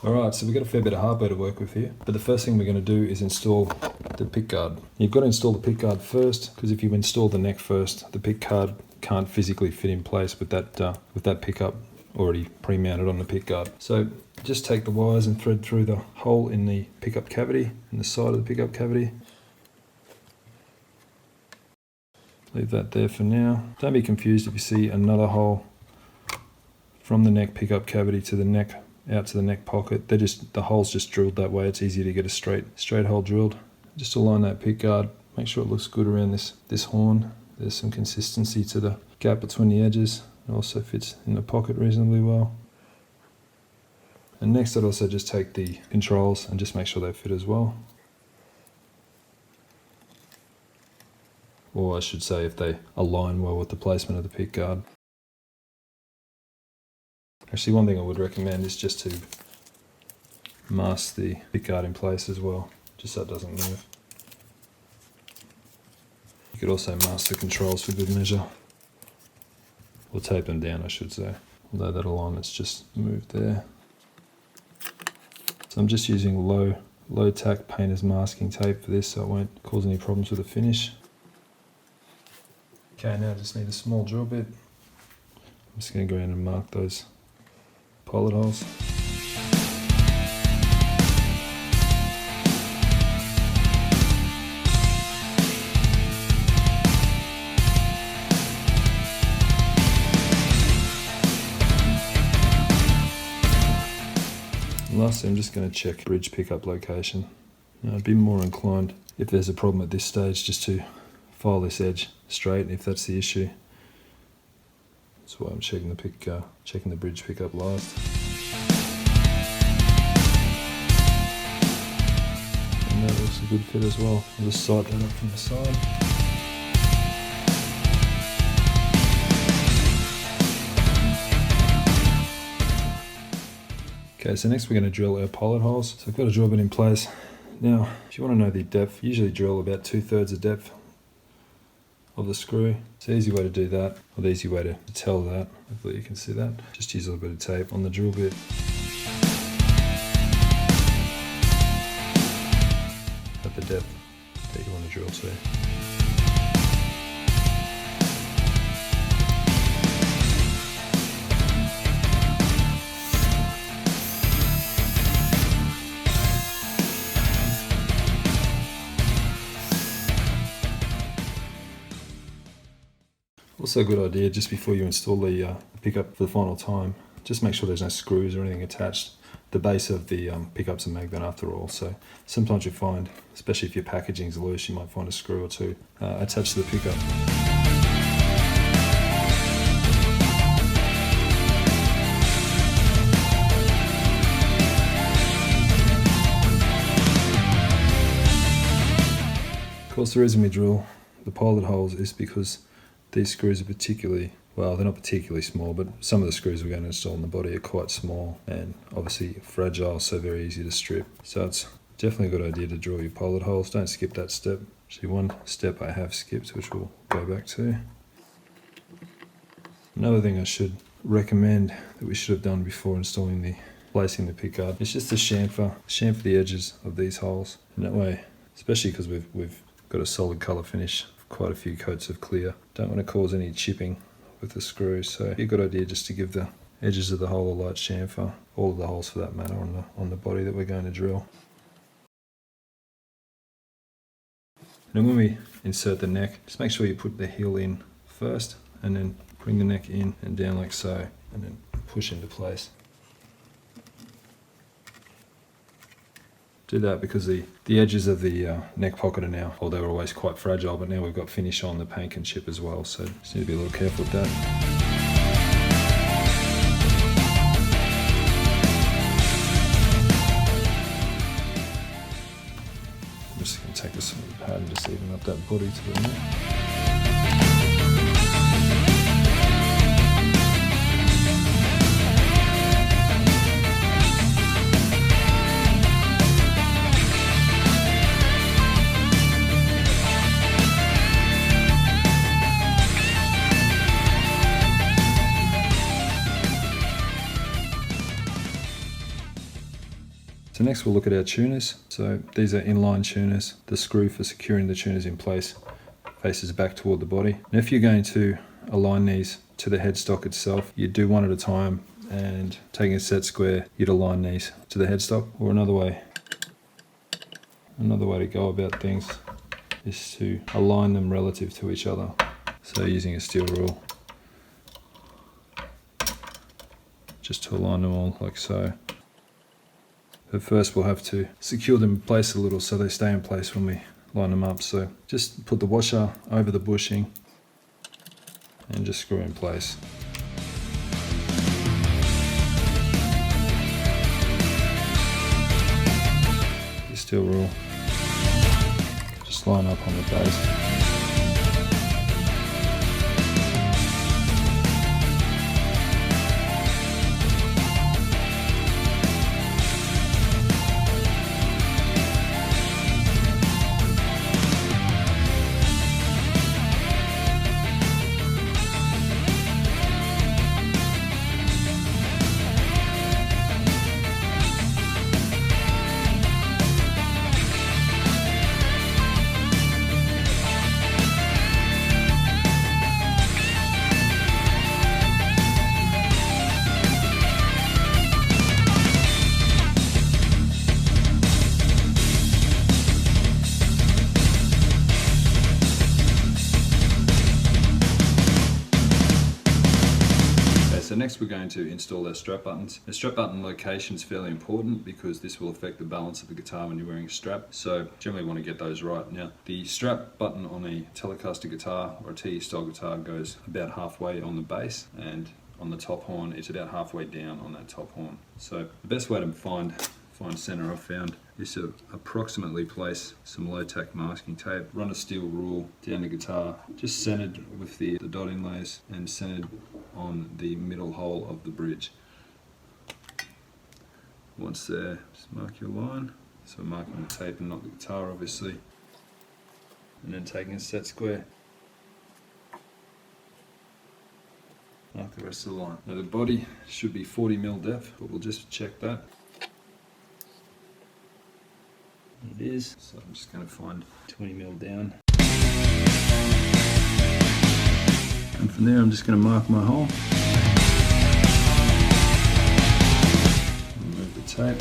Alright, so we've got a fair bit of hardware to work with here, but the first thing we're going to do is install the pickguard. You've got to install the pickguard first, because if you install the neck first, the pickguard can't physically fit in place with that pickup already pre-mounted on the pickguard. So just take the wires and thread through the hole in the pickup cavity, in the side of the pickup cavity. Leave that there for now. Don't be confused if you see another hole from the neck pickup cavity to the neck, out to the neck pocket. The hole's just drilled that way. It's easier to get a straight hole drilled. Just align that pickguard. Make sure it looks good around this horn. There's some consistency to the gap between the edges. It also fits in the pocket reasonably well. And next I'd also just take the controls and just make sure they fit as well. Or I should say if they align well with the placement of the pickguard. Actually, one thing I would recommend is just to mask the pickguard in place as well, just so it doesn't move. You could also mask the controls for good measure. Or tape them down, I should say. Although that alignment's just moved there. So I'm just using low tack painter's masking tape for this, so it won't cause any problems with the finish. Okay, now I just need a small drill bit. I'm just going to go in and mark those pilot holes. And lastly, I'm just going to check bridge pickup location. Now, I'd be more inclined, if there's a problem at this stage, just to file this edge straight if that's the issue. That's why I'm checking the bridge pickup last. And that looks a good fit as well. I'll just sight that up from the side. Okay, so next we're going to drill our pilot holes. So I've got a drill bit in place. Now, if you want to know the depth, usually drill about 2/3 of depth of the screw. It's the easy way to do that, or the easy way to tell that. Hopefully you can see that. Just use a little bit of tape on the drill bit. At the depth that you want to drill to. Also a good idea, just before you install the pickup for the final time, just make sure there's no screws or anything attached. The base of the pickup's a magnet after all, so sometimes you find, especially if your packaging's loose, you might find a screw or two attached to the pickup. Of course, the reason we drill the pilot holes is because these screws are particularly, well, they're not particularly small, but some of the screws we're going to install in the body are quite small and obviously fragile, so very easy to strip. So it's definitely a good idea to drill your pilot holes. Don't skip that step. Actually, one step I have skipped, which we'll go back to. Another thing I should recommend that we should have done before placing the pickguard is just to chamfer the edges of these holes. And that way, especially because we've got a solid colour finish, quite a few coats of clear. Don't want to cause any chipping with the screws, so it'd be a good idea just to give the edges of the hole a light chamfer, all of the holes for that matter on the body that we're going to drill. And when we insert the neck, just make sure you put the heel in first and then bring the neck in and down like so, and then push into place. Do that because the edges of the neck pocket are now, well, they were always quite fragile, but now we've got finish on, the paint can chip as well, so just need to be a little careful with that. I'm just going to take this pad and just even up that body to the neck. So next we'll look at our tuners. So these are inline tuners. The screw for securing the tuners in place faces back toward the body. And if you're going to align these to the headstock itself, you do one at a time, and taking a set square, you'd align these to the headstock. Or another way to go about things is to align them relative to each other. So using a steel rule, just to align them all like so. But first we'll have to secure them in place a little so they stay in place when we line them up. So just put the washer over the bushing and just screw in place. Your steel rule, just line up on the base. So next we're going to install our strap buttons. The strap button location is fairly important because this will affect the balance of the guitar when you're wearing a strap. So generally want to get those right. Now the strap button on a Telecaster guitar or a TE style guitar goes about halfway on the bass, and on the top horn it's about halfway down on that top horn. So the best way to find center I've found is to approximately place some low tack masking tape, run a steel rule down the guitar, just centered with the dot inlays and centered on the middle hole of the bridge. Once there, just mark your line. So marking the tape and not the guitar obviously, and then taking a set square, mark the rest of the line. Now the body should be 40mm depth, but we'll just check that. It is, so I'm just going to find 20mm down. And from there I'm just going to mark my hole. Remove the tape.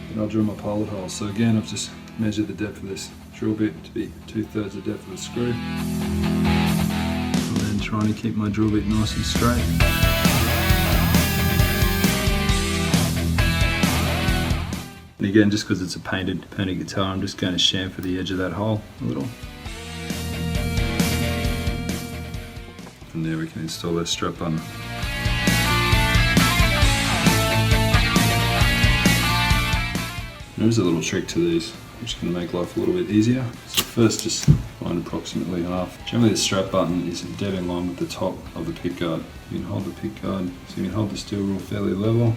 Then I'll drill my pilot hole. So again I've just measured the depth of this drill bit to be 2/3 the depth of the screw. And then trying to keep my drill bit nice and straight. And again, just because it's a painted guitar, I'm just going to chamfer the edge of that hole a little. From there we can install that strap button. There's a little trick to these, which can make life a little bit easier. So first just find approximately half. Generally the strap button is dead in line with the top of the pickguard. You can hold the pickguard, so you can hold the steel rule fairly level.